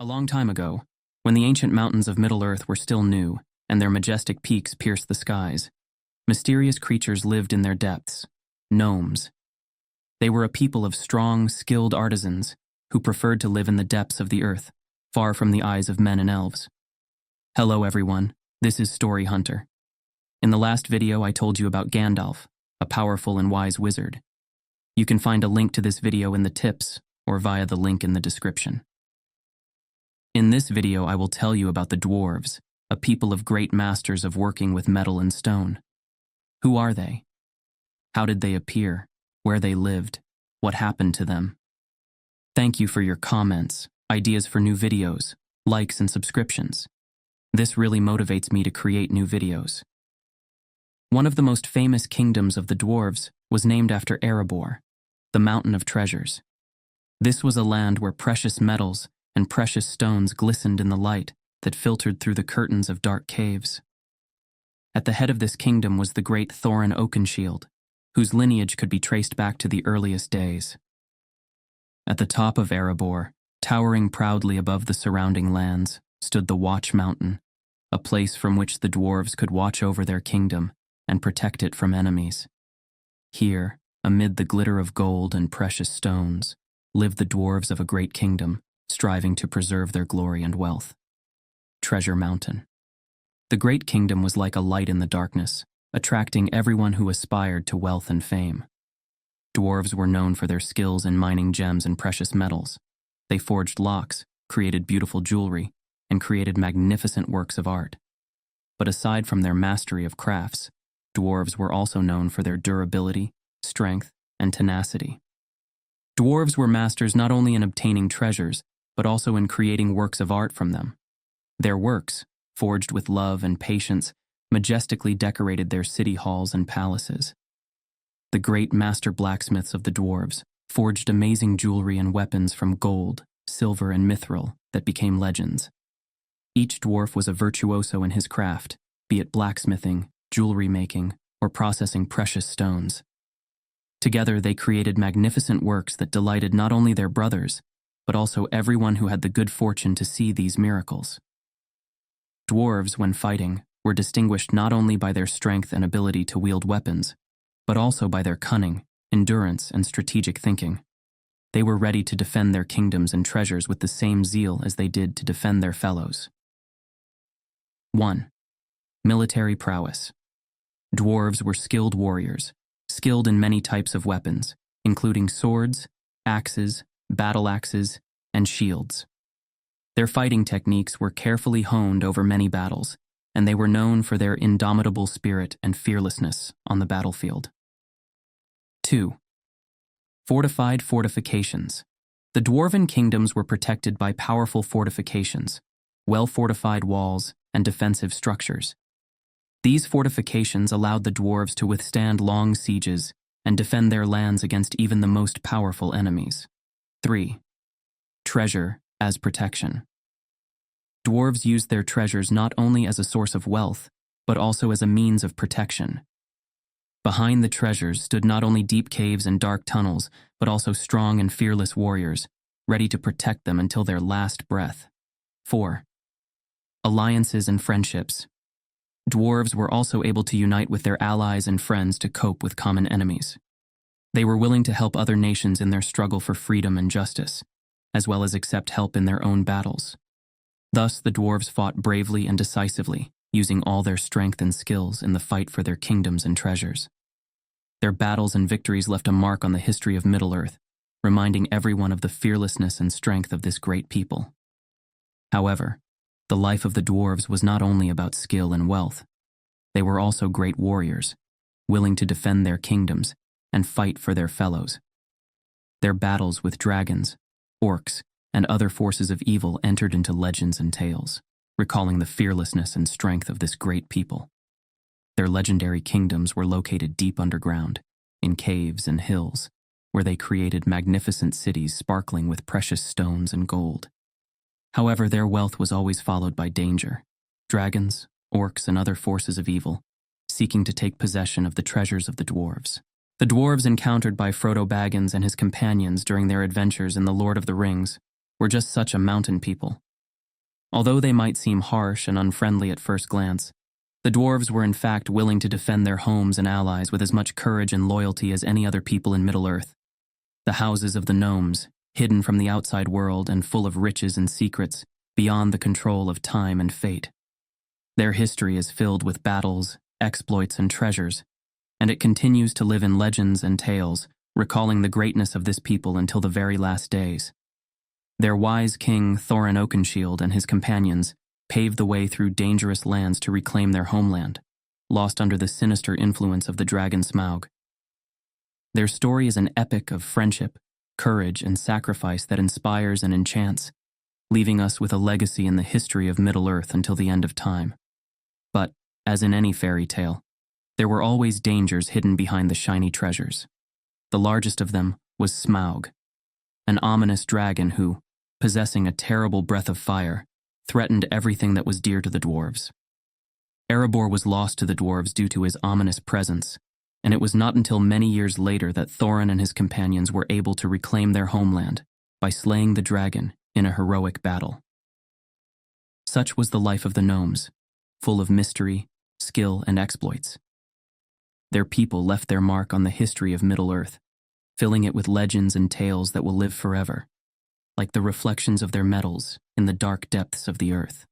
A long time ago, when the ancient mountains of Middle-earth were still new and their majestic peaks pierced the skies, mysterious creatures lived in their depths, gnomes. They were a people of strong, skilled artisans who preferred to live in the depths of the earth, far from the eyes of men and elves. Hello everyone, this is Story Hunter. In the last video I told you about Gandalf, a powerful and wise wizard. You can find a link to this video in the tips or via the link in the description. In this video I will tell you about the Dwarves, a people of great masters of working with metal and stone. Who are they? How did they appear? Where they lived? What happened to them? Thank you for your comments, ideas for new videos, likes and subscriptions. This really motivates me to create new videos. One of the most famous kingdoms of the Dwarves was named after Erebor, the Mountain of Treasures. This was a land where precious metals and precious stones glistened in the light that filtered through the curtains of dark caves. At the head of this kingdom was the great Thorin Oakenshield, whose lineage could be traced back to the earliest days. At the top of Erebor, towering proudly above the surrounding lands, stood the Watch Mountain, a place from which the Dwarves could watch over their kingdom and protect it from enemies. Here, amid the glitter of gold and precious stones, lived the Dwarves of a great kingdom, striving to preserve their glory and wealth. Treasure Mountain. The great kingdom was like a light in the darkness, attracting everyone who aspired to wealth and fame. Dwarves were known for their skills in mining gems and precious metals. They forged locks, created beautiful jewelry, and created magnificent works of art. But aside from their mastery of crafts, Dwarves were also known for their durability, strength, and tenacity. Dwarves were masters not only in obtaining treasures, but also in creating works of art from them. Their works, forged with love and patience, majestically decorated their city halls and palaces. The great master blacksmiths of the Dwarves forged amazing jewelry and weapons from gold, silver, and mithril that became legends. Each dwarf was a virtuoso in his craft, be it blacksmithing, jewelry making, or processing precious stones. Together they created magnificent works that delighted not only their brothers, but also everyone who had the good fortune to see these miracles. Dwarves, when fighting, were distinguished not only by their strength and ability to wield weapons, but also by their cunning, endurance, and strategic thinking. They were ready to defend their kingdoms and treasures with the same zeal as they did to defend their fellows. 1. Military prowess. Dwarves were skilled warriors, skilled in many types of weapons, including swords, axes, battle axes, and shields. Their fighting techniques were carefully honed over many battles, and they were known for their indomitable spirit and fearlessness on the battlefield. 2. Fortified fortifications. The dwarven kingdoms were protected by powerful fortifications, well-fortified walls, and defensive structures. These fortifications allowed the dwarves to withstand long sieges and defend their lands against even the most powerful enemies. 3. Treasure as protection. Dwarves used their treasures not only as a source of wealth, but also as a means of protection. Behind the treasures stood not only deep caves and dark tunnels, but also strong and fearless warriors, ready to protect them until their last breath. 4. Alliances and friendships. Dwarves were also able to unite with their allies and friends to cope with common enemies. They were willing to help other nations in their struggle for freedom and justice, as well as accept help in their own battles. Thus, the dwarves fought bravely and decisively, using all their strength and skills in the fight for their kingdoms and treasures. Their battles and victories left a mark on the history of Middle-earth, reminding everyone of the fearlessness and strength of this great people. However, the life of the dwarves was not only about skill and wealth. They were also great warriors, willing to defend their kingdoms and fight for their fellows. Their battles with dragons, orcs, and other forces of evil entered into legends and tales, recalling the fearlessness and strength of this great people. Their legendary kingdoms were located deep underground, in caves and hills, where they created magnificent cities sparkling with precious stones and gold. However, their wealth was always followed by danger. Dragons, orcs, and other forces of evil, seeking to take possession of the treasures of the dwarves. The dwarves encountered by Frodo Baggins and his companions during their adventures in The Lord of the Rings were just such a mountain people, Although they might seem harsh and unfriendly at first glance, the dwarves were in fact willing to defend their homes and allies with as much courage and loyalty as any other people in Middle-earth. The houses of the gnomes, hidden from the outside world and full of riches and secrets, beyond the control of time and fate. Their history is filled with battles, exploits, and treasures, and it continues to live in legends and tales, recalling the greatness of this people until the very last days. Their wise king, Thorin Oakenshield, and his companions paved the way through dangerous lands to reclaim their homeland, lost under the sinister influence of the dragon Smaug. Their story is an epic of friendship, courage, and sacrifice that inspires and enchants, leaving us with a legacy in the history of Middle-earth until the end of time. But, as in any fairy tale, there were always dangers hidden behind the shiny treasures. The largest of them was Smaug, an ominous dragon who, possessing a terrible breath of fire, threatened everything that was dear to the dwarves. Erebor was lost to the dwarves due to his ominous presence, and it was not until many years later that Thorin and his companions were able to reclaim their homeland by slaying the dragon in a heroic battle. Such was the life of the gnomes, full of mystery, skill, and exploits. Their people left their mark on the history of Middle-earth, filling it with legends and tales that will live forever, like the reflections of their metals in the dark depths of the earth.